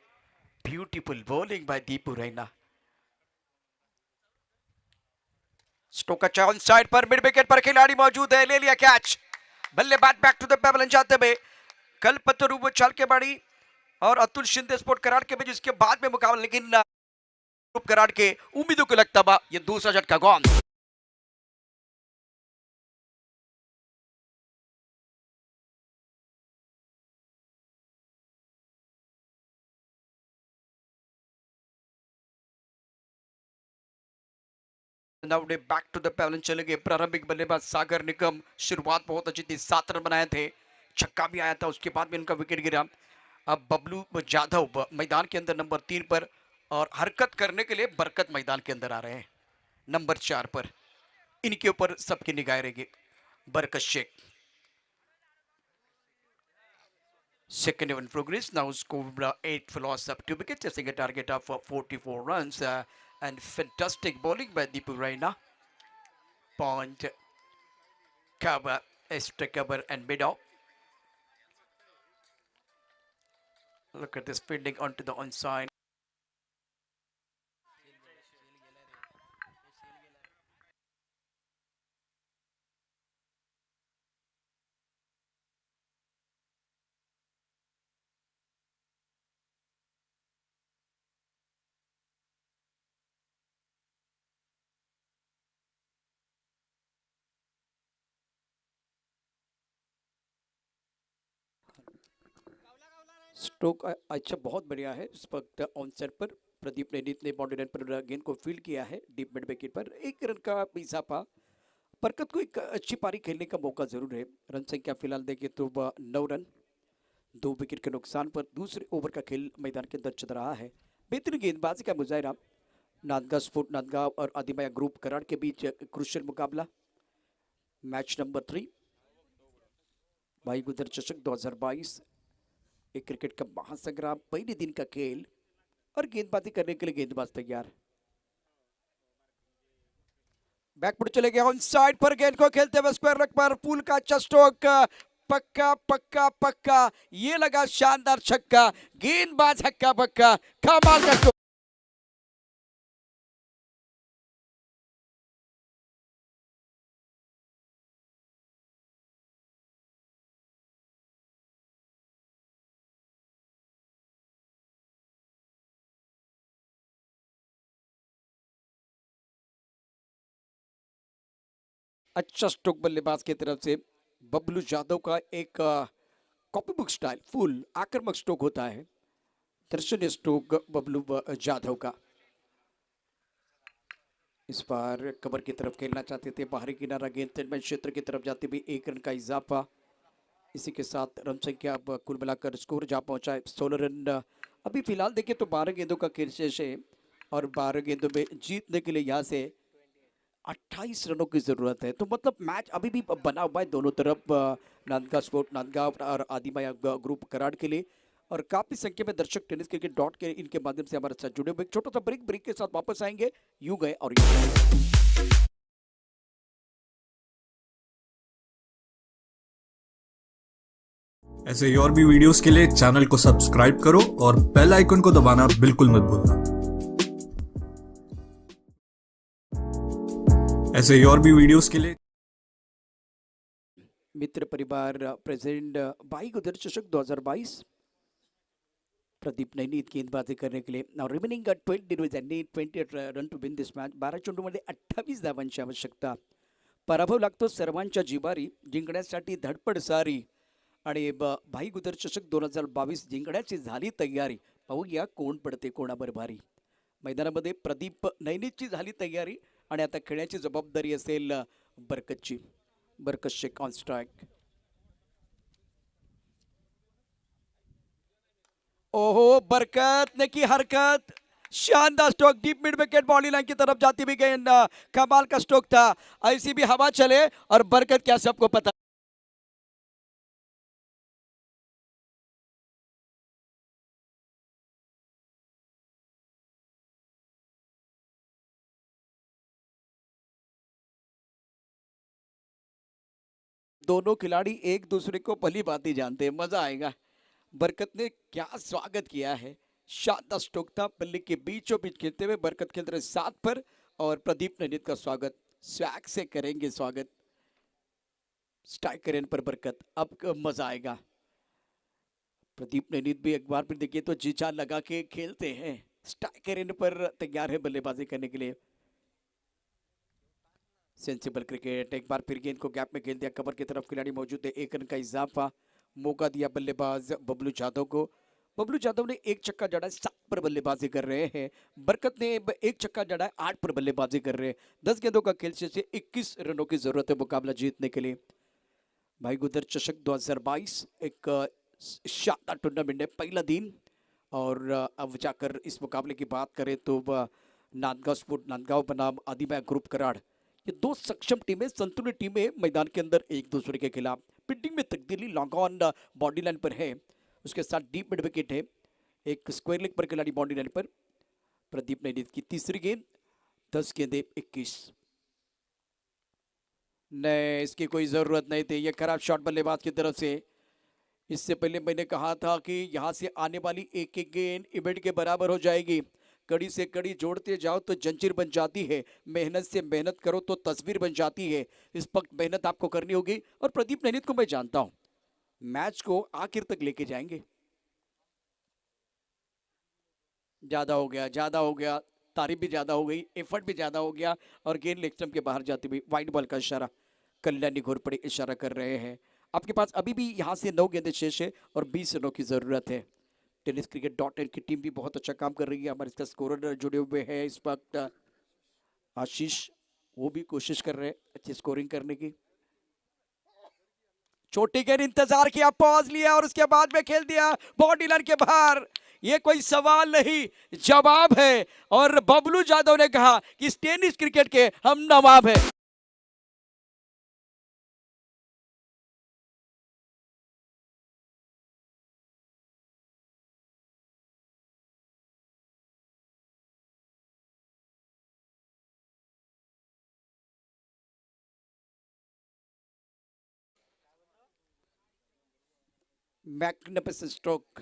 Beautiful bowling by Deepu Raina. Stroke अच्छा ऑन साइड पर, मिड विकेट पर खिलाड़ी मौजूद है, ले लिया कैच। बल्लेबाज बैक टू द पेबल जाते हुए कल्पतरू चाल के बाड़ी और अतुल शिंदे स्पोर्ट कराड़ के बीच इसके बाद में मुकाबला, लेकिन ग्रुप कराड़ के उम्मीदों को लगता बा ये दूसरा झटका गॉन। नाउडे बैक टू द पेवलिन चले गए प्रारंभिक बल्लेबाज सागर निगम। शुरुआत बहुत अच्छी थी, 7 रन बनाए थे, छक्का भी आया था, उसके बाद में उनका विकेट गिरा। अब बबलू जाधव मैदान के अंदर नंबर 3 पर और हरकत करने के लिए बरकत मैदान के अंदर आ रहे हैं नंबर 4 पर। इनके ऊपर सबकी निगाहें रहेगी। बरकत Sheikh second in progress now scored 8 for loss up 2 wickets, chasing a target of 44 runs and fantastic bowling by Deepu Raina. Point cover, extra cover and mid off. Look at this fielding onto the onside. Stroke अच्छा बहुत बढ़िया है। इस वक्त on set पर प्रदीप नैनीत ने boundary line पर गेंद को फील्ड किया है डीप मिड विकेट पर। 1 रन का इजाफा। बरकत को एक अच्छी पारी खेलने का मौका जरूर है। रन संख्या फिलहाल देखें तो 9 रन, 2 विकेट के नुकसान पर दूसरे ओवर का खेल मैदान के अंदर चल रहा है। बेहतरीन गेंदबाजी का मुजाहरा नांदगांव स्पोर्ट नांदगांव और आदिमाया ग्रुप कराड़ के बीच क्रुशियल मुकाबला। मैच नंबर 3 भाई गुदर चषक 2022, एक क्रिकेट का महासंग्राम, पहले दिन का खेल और गेंदबाजी करने के लिए गेंदबाज तैयार। बैकफुट चले गए ऑन साइड पर, गेंद को खेलते हुए स्क्वायर लेग पर पुल का अच्छा स्ट्रोक, पक्का पक्का पक्का, ये लगा शानदार छक्का, गेंदबाज हक्का बक्का, कमाल का स्ट्रोक। अच्छा स्ट्रोक बल्लेबाज की तरफ से बबलू यादव का एक कॉपी बुक स्टाइल फुल आक्रामक स्ट्रोक होता है। दर्शनीय स्ट्रोक बबलू यादव का। इस बार कवर की तरफ खेलना चाहते थे, बाहरी किनारा गेंद सेटमेंट क्षेत्र की तरफ जाते हुए 1 रन का इजाफा। इसी के साथ रन संख्या अब कुल मिलाकर स्कोर जा पहुंचा है 16 रन। अभी फिलहाल देखें तो 12 गेंदों का खेल शेष है और 12 गेंदों में जीतने के लिए यहाँ से 28 रनों की जरूरत है। तो मतलब मैच अभी भी बना हुआ है दोनों तरफ, नांदगांव स्पोर्ट नांदगांव और आदिमाया ग्रुप कराड़ के लिए। और काफी संख्या में दर्शक टेनिस क्रिकेट डॉट के इनके माध्यम से हमारे साथ जुड़े हुए। एक छोटा सा ब्रेक के साथ वापस आएंगे। यूं गए और यूं गए। ऐसे ही और भी वीडियोस के लिए चैनल को सब्सक्राइब करो और बेल आइकन को दबाना बिल्कुल मत भूलना। ऐसे ही और भी वीडियोस के लिए मित्र परिवार प्रेजेंट भाई गुदर चषक 2022, प्रदीप नैनीत गेंदबाजी करने के लिए। Now remaining 20 run to win this match. 12 चेंडूमध्ये 28 धावांची आवश्यकता। पराभव लागतो सर्वांच्या जिवारी, जिंकण्यासाठी धडपड सारी आणि भाई गुदर चषक 2022 जिंकण्याची झाली तयारी। पाहूया कोण पडते कोणावर भारी। मैदानामध्ये प्रदीप नैनीतची झाली तयारी आणि आता खेळण्याची जबाबदारी असेल बरकतची। बरकत शेख ऑन स्ट्राइक। ओहो, बरकत ने की हरकत, शानदार stroke deep mid wicket boundary line की तरफ जाती भी गेंद, कमाल का स्ट्रोक था। ऐसी भी हवा चले और बरकत क्या सबको पता। दोनों खिलाड़ी एक दूसरे को भली भांति जानते हैं, मजा आएगा। बरकत ने क्या स्वागत किया है, शानदार स्ट्रोक था। बल्ले के बीचों बीच खेलते हुए बरकत खेल रहे 7 पर और प्रदीप नैनीत का स्वागत स्वैग से करेंगे स्वागत। स्ट्राइकर पर बरकत, अब मजा आएगा। प्रदीप नैनीत भी एक बार फिर देखिए तो जी जान लगा के खेलते हैं। स्ट्राइकर पर तैयार है बल्लेबाजी करने के लिए। सेंसिबल क्रिकेट, एक बार फिर गेंद को गैप में खेल दिया, कवर की तरफ खिलाड़ी मौजूद है। 1 रन का इजाफा, मौका दिया बल्लेबाज बबलू यादव को। बबलू यादव ने 1 छक्का जड़ा, 7 पर बल्लेबाजी कर रहे हैं। बरकत ने 1 छक्का जड़ा, 8 पर बल्लेबाजी कर रहे हैं। 10 गेंदों का खेल शेष है, 21 रनों की जरूरत है मुकाबला जीतने के लिए। भाई गुदर चषक 2022 एक शानदार टूर्नामेंट है, पहला दिन। और अब जाकर इस मुकाबले की बात करें तो नांदगांव स्पोर्ट नांदगांव बनाम आदिमाया ग्रुप कराड़, ये 2 सक्षम टीमें, संतुलित टीमें मैदान के अंदर एक दूसरे के खिलाफ। पिटिंग में तब्दीली लॉन्ग ऑन बॉडी लाइन पर है, उसके साथ डीप मिड विकेट है। एक स्क्वायर लेग पर खिलाड़ी बॉडी लाइन पर। प्रदीप नैनीत की तीसरी गेंद, 10 गेंदे 21। नहीं, इसकी कोई जरूरत नहीं थी, ये खराब शॉट बल्लेबाज की तरफ से। इससे पहले मैंने कहा था कि यहाँ से आने वाली एक एक गेंद इवेंट के बराबर हो जाएगी। कड़ी से कड़ी जोड़ते जाओ तो जंजीर बन जाती है, मेहनत से मेहनत करो तो तस्वीर बन जाती है। इस वक्त मेहनत आपको करनी होगी और प्रदीप नैनीत को मैं जानता हूं, मैच को आखिर तक लेके जाएंगे। ज्यादा हो गया, ज्यादा हो गया, तारीफ भी ज्यादा हो गई, एफर्ट भी ज्यादा हो गया और गेंद लेग स्टंप के बाहर जाती हुई वाइड बॉल का इशारा। कल्याणी घोरपड़े इशारा कर रहे हैं। आपके पास अभी भी यहाँ से 9 गेंदें शेष है और 20 रनों की जरूरत है। टेनिस क्रिकेट .in की टीम भी बहुत अच्छा काम कर रही है। हमारे इसका स्कोरर जुड़े हुए हैं इस वक्त आशीष, वो भी कोशिश कर रहे हैं अच्छी स्कोरिंग करने की। छोटी गेंद, इंतजार किया, पॉज लिया और उसके बाद में खेल दिया बॉडी लाइन के बाहर। ये कोई सवाल नहीं, जवाब है। और बबलू यादव ने कहा कि इस टेनिस क्रिकेट के हम नवाब हैं। मैग्निफिसेंट स्ट्रोक,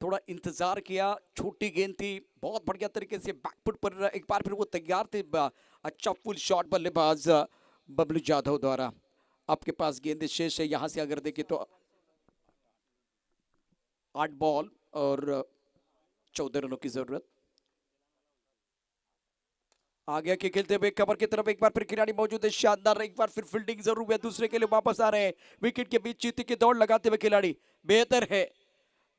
थोड़ा इंतजार किया, छोटी गेंद थी, बहुत बढ़िया तरीके से बैकफुट पर एक बार फिर वो तैयार थे। अच्छा फुल शॉट बल्लेबाज बबलू यादव द्वारा। आपके पास गेंद शेष है, यहां से अगर देखें तो 8 बॉल और 14 रनों की जरूरत। आगे के खेलते हुए कवर की तरफ एक बार फिर खिलाड़ी मौजूद है, शानदार, एक बार फिर फील्डिंग जरूर है, दूसरे के लिए वापस आ रहे हैं। विकेट के बीच चीती की दौड़ लगाते हुए खिलाड़ी बेहतर है,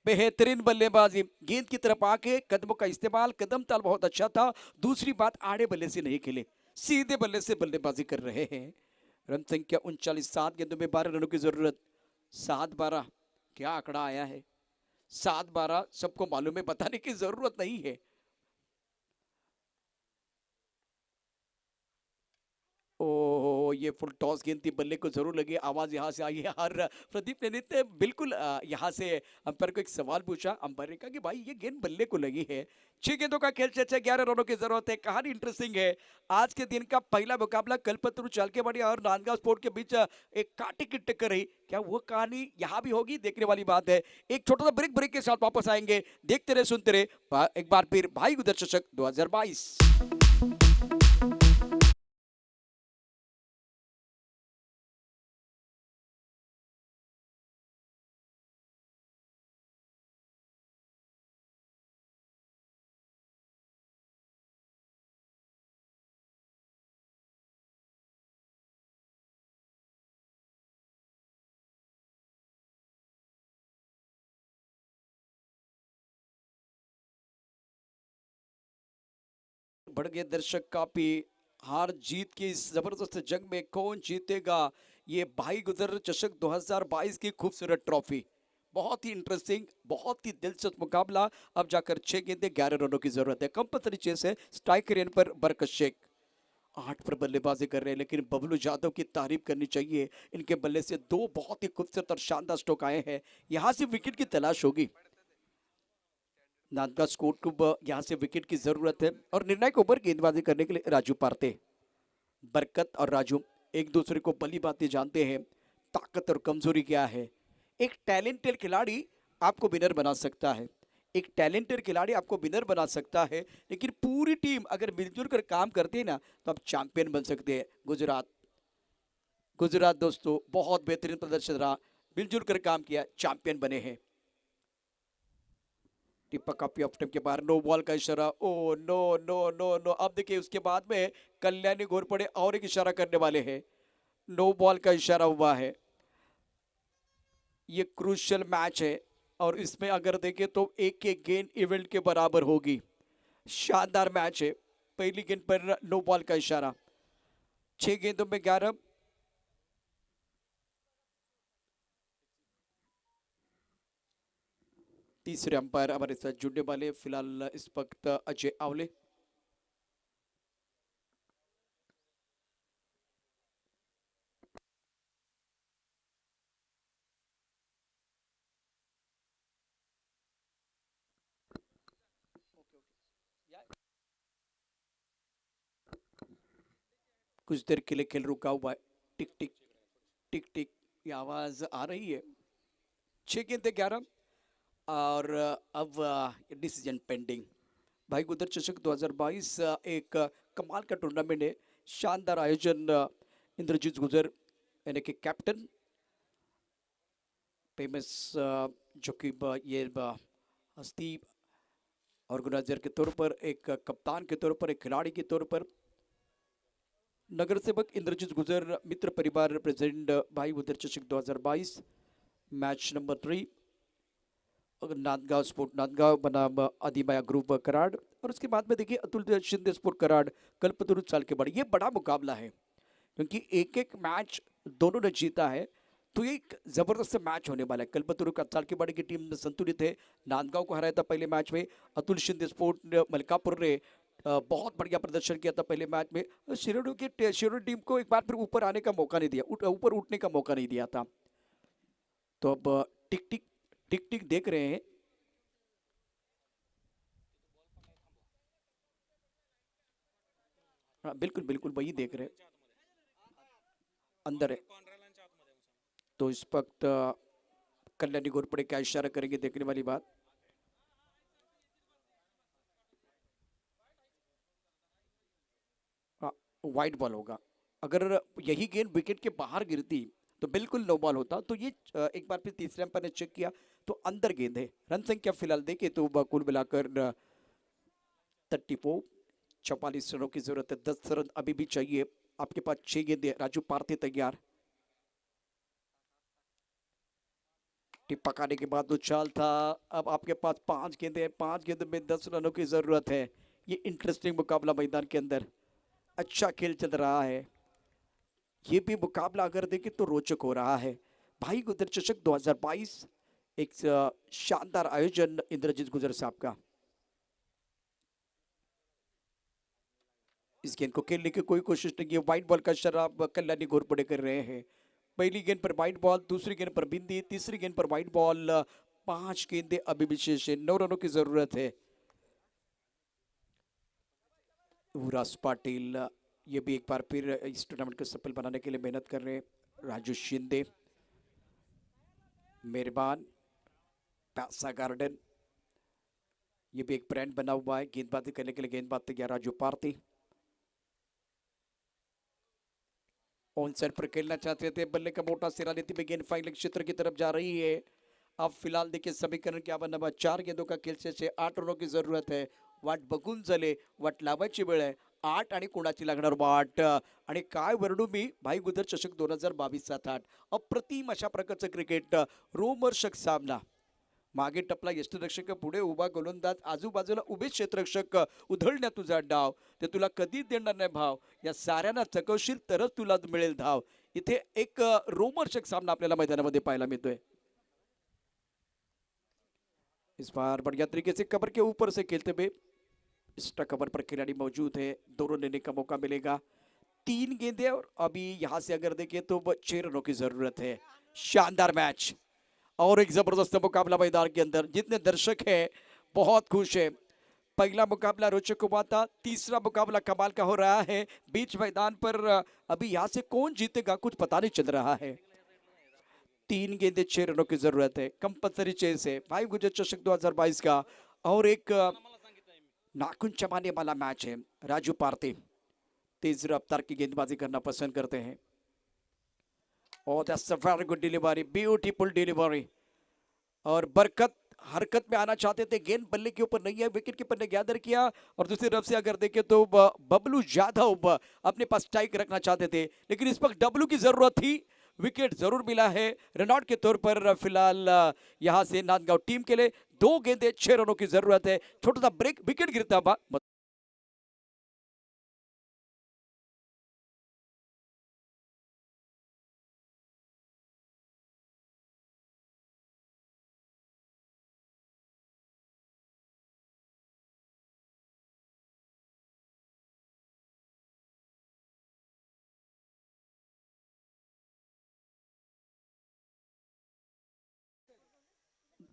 बेहतरीन बल्लेबाजी। गेंद की तरफ आके कदमों का इस्तेमाल, कदम ताल बहुत अच्छा था। दूसरी बात, आड़े बल्ले से नहीं खेले, सीधे बल्ले से बल्लेबाजी कर रहे हैं। रन संख्या 39, 7 गेंदों में 12 रनों की जरूरत। 7-12 क्या आंकड़ा आया है, 7-12 सबको मालूम है, बताने की जरूरत नहीं है। ओ, ये फुल टॉस गेंद थी, बल्ले को जरूर लगी, आवाज यहाँ से आई है। और प्रदीप ने बिल्कुल यहाँ से अंपायर को एक सवाल पूछा, अंपायर ने कहा कि भाई ये गेंद बल्ले को लगी है। 6 गेंदों का खेल, 11 रनों की जरूरत है। कहानी इंटरेस्टिंग है। आज के दिन का पहला मुकाबला कलपतरू चालकेवाड़ी और नांदगांव स्पोर्ट के बीच एक कांटे की टक्कर रही। क्या वो कहानी यहाँ भी होगी, देखने वाली बात है। एक छोटा सा ब्रेक के साथ वापस आएंगे। देखते रहे, सुनते रहे। एक बार फिर भाई गुजर चषक 2022। बढ़ गए दर्शक काफी। हार जीत की इस जबरदस्त जंग में कौन जीतेगा, ये भाई गुजर चषक 2022 की खूबसूरत ट्रॉफी। बहुत ही इंटरेस्टिंग, बहुत ही दिलचस्प मुकाबला। अब जाकर 6 गेंदें 11 रनों की जरूरत है। कंपल्सरी चेस है, स्ट्राइकर इन पर बरकत शेख 8 पर बल्लेबाजी कर रहे हैं, लेकिन बबलू यादव की तारीफ करनी चाहिए। इनके बल्ले से 2 बहुत ही खूबसूरत और शानदार स्ट्रोक आए हैं। यहाँ से विकेट की तलाश होगी। नांदगांव स्कोर को यहाँ से विकेट की जरूरत है। और निर्णायक ओवर गेंदबाजी करने के लिए राजू पारते, बरकत और राजू एक दूसरे को भली भांति जानते हैं, ताकत और कमजोरी क्या है। एक टैलेंटेड खिलाड़ी आपको विनर बना सकता है, एक टैलेंटेड खिलाड़ी आपको विनर बना सकता है, लेकिन पूरी टीम अगर मिलजुल कर काम करती है ना, तो आप चैंपियन बन सकते हैं। गुजरात दोस्तों बहुत बेहतरीन प्रदर्शन रहा, मिलजुल कर काम किया, चैंपियन बने हैं। टिप्पा काफी ऑफ टाइम के बाहर, नो बॉल का इशारा। Oh no no no no, अब देखिए उसके बाद में कल्याणी घोरपड़े और एक इशारा करने वाले हैं। नो बॉल का इशारा हुआ है। ये क्रूशियल मैच है और इसमें अगर देखें तो एक एक गेंद इवेंट के बराबर होगी। शानदार मैच है। पहली गेंद पर नो बॉल का इशारा, 6 गेंदों में 11। तीसरे अंपायर हमारे साथ जुड़ने वाले फिलहाल इस वक्त अजय आवले। कुछ देर के लिए खेल रुका हुआ है। टिक टिक टिक टिक ये आवाज आ रही है। 6 गेंदें 11 और अब डिसीजन पेंडिंग। भाई गुदर चषक 2022 एक कमाल का टूर्नामेंट है। शानदार आयोजन। इंद्रजीत गुजर यानी कि कैप्टन, फेमस जो कि ये हस्ती ऑर्गेनाइजर के तौर पर, एक कप्तान के तौर पर, एक खिलाड़ी के तौर पर, नगर सेवक इंद्रजीत गुजर, मित्र परिवार प्रेसिडेंट भाई गुदर चषक 2022 match number 3। Nandgaon sport Nandgaon बनाम अधिमाया ग्रुप कराड़, और उसके बाद में देखिए अतुल शिंदे स्पोर्ट कराड़ कल्पतरु चालकेबाड़ी। ये बड़ा मुकाबला है क्योंकि एक एक मैच दोनों ने जीता है, तो ये एक जबरदस्त मैच होने वाला है। कल्पतरु का चालकेबाड़ी की टीम संतुलित है, नांदगांव को हराया था पहले मैच में। अतुल शिंदे स्पोर्ट मलकापुर ने बहुत बढ़िया प्रदर्शन किया था पहले मैच में। शिरोडू टीम को एक बार फिर ऊपर आने का मौका नहीं दिया, ऊपर उठने का मौका नहीं दिया था। तो अब टिक टिक टिक टिक देख रहे हैं। हाँ बिल्कुल बिल्कुल वही देख रहे हैं, अंदर है। तो इस वक्त कल्याणी घोरपड़े क्या इशारा करेंगे, देखने वाली बात। हाँ वाइड बॉल होगा। अगर यही गेंद विकेट के बाहर गिरती तो बिल्कुल नो बॉल होता। तो ये एक बार फिर तीसरे अंपायर ने चेक किया तो अंदर गेंद है। रन संख्या फिलहाल देखे तो कुल मिलाकर 44 रनों की जरूरत है। 10 रन अभी भी चाहिए। आपके पास 6 गेंदे। राजू पार्थी तैयार। टिप पकाने के बाद उछाल था। अब आपके पास 5 गेंदे हैं। 5 गेंदों में 10 रनों की जरूरत है। ये इंटरेस्टिंग मुकाबला मैदान के अंदर, अच्छा खेल चल रहा है। ये भी मुकाबला अगर देखें तो रोचक हो रहा है। भाई गुजर चषक 2022 एक शानदार आयोजन इंद्रजीत गुजर साहब का। इस गेंद को खेलने की कोई कोशिश नहीं है। वाइट बॉल का शराब कल्याणी घोरपड़े कर रहे हैं। पहली गेंद पर वाइट बॉल, दूसरी गेंद पर बिंदी, तीसरी गेंद पर वाइट बॉल। 5 गेंदे अभी विशेष है। 9 रनों की जरूरत है। युवराज पाटिल ये भी एक बार फिर इस टूर्नामेंट को सफल बनाने के लिए मेहनत कर रहे हैं। राजू शिंदे, मेहरबान, पैसा गार्डन, ये भी एक ब्रांड बना हुआ है। गेंदबाजी करने के लिए गेंदबाज तैयार राजू पार्थी। ऑन साइड पर खेलना चाहते थे, बल्ले का मोटा सिरा लेती हुई गेंद फाइनल क्षेत्र की तरफ जा रही है। अब फिलहाल देखिए समीकरण क्या बना हुआ। 4 गेंदों का खेल से 8 रनों की जरूरत है। वाट बघून झाले, वाट लावायची वेळ आहे। 8 आणि कोणाची लागणार वाट, आणि काय वर्णू मी भाई गुजर चषक 2022-7-8 अप्रतिम अशा प्रकारचं क्रिकेट। रोमहर्षक सामना। मागे टपला यष्टिरक्षक, पुढे उभा गोलंदाज, आजूबाजूला उभे क्षेत्ररक्षक। उधळण्यात तुझा डाव, ते तुला कधीच देणार नाही भाव। या साऱ्यांना चकवशील तरच तुला मिळेल धाव। इथे एक रोमहर्षक सामना आपल्याला मैदानामध्ये पाहायला मिळतोय। इस बार बढ़िया तरीके से कवर के ऊपर से खेलते हुए एक्स्ट्रा कवर पर खिलाड़ी मौजूद है। दोनों लेने का मौका मिलेगा। 3 गेंदे और अभी यहां से अगर देखें तो 6 रनों की जरूरत है। शानदार मैच और एक जबरदस्त मुकाबला मैदान के अंदर। जितने दर्शक हैं बहुत खुश है। पहला मुकाबला रोचक हुआ था, तीसरा मुकाबला कमाल का हो रहा है। बीच मैदान पर अभी यहां से कौन जीतेगा कुछ पता नहीं चल रहा है। 3 गेंदे 6 रनों की जरूरत है। कंपल्सरी चेस है भाई गुजर चषक 2022 का। और एक नाखून चबाने वाला मैच है। राजू पार्थी तेज रफ्तार की गेंदबाजी करना पसंद करते हैं। और that's a very good delivery, beautiful delivery. और बरकत हरकत में आना चाहते थे, गेंद बल्ले के ऊपर नहीं है, विकेट कीपर ने गैदर किया। और दूसरी तरफ से अगर देखें तो बबलू यादव अपने पास स्ट्राइक रखना चाहते थे, लेकिन इस वक्त डब्लू की जरूरत थी। विकेट जरूर मिला है रनआउट के तौर पर। फिलहाल यहां से नांदगांव टीम के लिए 2 गेंदे 6 रनों की जरूरत है। छोटा सा ब्रेक, विकेट गिरता हुआ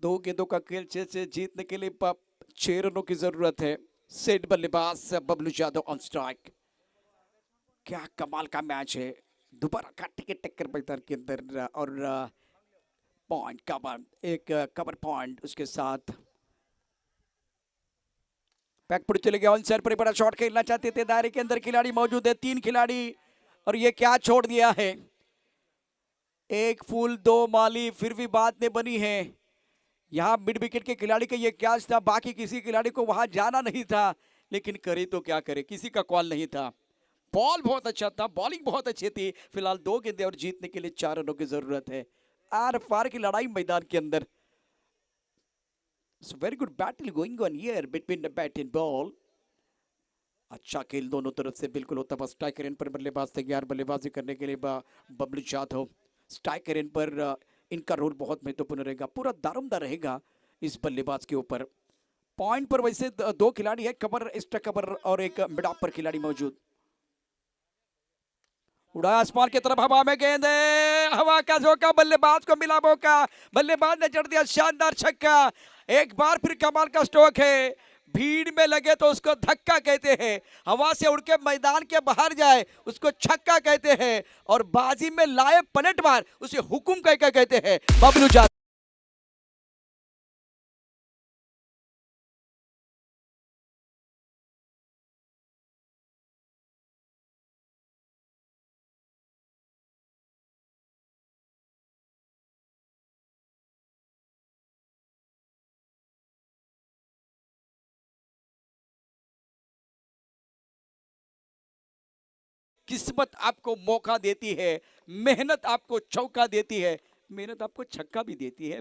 दो गेंदों का खेल 6 से जीतने के लिए 6 रनों की जरूरत है। सेट बल्लेबाज बबलू यादव ऑन स्ट्राइक। क्या कमाल का मैच है। दोबारा काटे के टक्कर मैदान के अंदर और पॉइंट कवर, एक कवर पॉइंट उसके साथ बैकफुट चले गया। ऑन साइड पर बड़ा शॉट खेलना चाहते थे, दायरे के अंदर खिलाड़ी मौजूद है, 3 खिलाड़ी, और ये क्या छोड़ दिया है। 1 फूल 2 माली, फिर भी बात नहीं बनी है। यहाँ मिड विकेट के खिलाड़ी का ये कैच था, बाकी किसी खिलाड़ी को वहां जाना नहीं था, लेकिन करे तो क्या करे, किसी का कॉल नहीं था। बॉल बहुत अच्छा था, बॉलिंग बहुत अच्छी थी। फिलहाल 2 गेंदे और जीतने के लिए 4 रनों की जरूरत है। आर पार की लड़ाई मैदान के अंदर। It's a very good battle going on here between the bat and ball. अच्छा खेल दोनों तरफ से बिल्कुल होता बस स्ट्राइकर एंड पर बल्लेबाज तैयार बल्लेबाजी करने के लिए बबलू यादव स्ट्राइकर एंड पर इनका रोल बहुत महत्वपूर्ण रहेगा पूरा दारोमदार रहेगा इस बल्लेबाज के ऊपर पॉइंट पर वैसे दो खिलाड़ी है कवर एक्स्ट्रा कवर और एक मिड ऑफ पर खिलाड़ी मौजूद उड़ा आसमान की तरफ हवा में गेंद हवा का झोंका बल्लेबाज को मिला मौका बल्लेबाज ने जड़ दिया शानदार छक्का एक बार फिर कमाल का स्ट्रोक है भीड़ में लगे तो उसको धक्का कहते हैं हवा से उड़ के मैदान के बाहर जाए उसको छक्का कहते हैं और बाजी में लाए पलट मार उसे हुकुम कह कहते हैं बबलू यादव किस्मत आपको मौका देती है मेहनत आपको चौका देती है मेहनत आपको छक्का भी देती है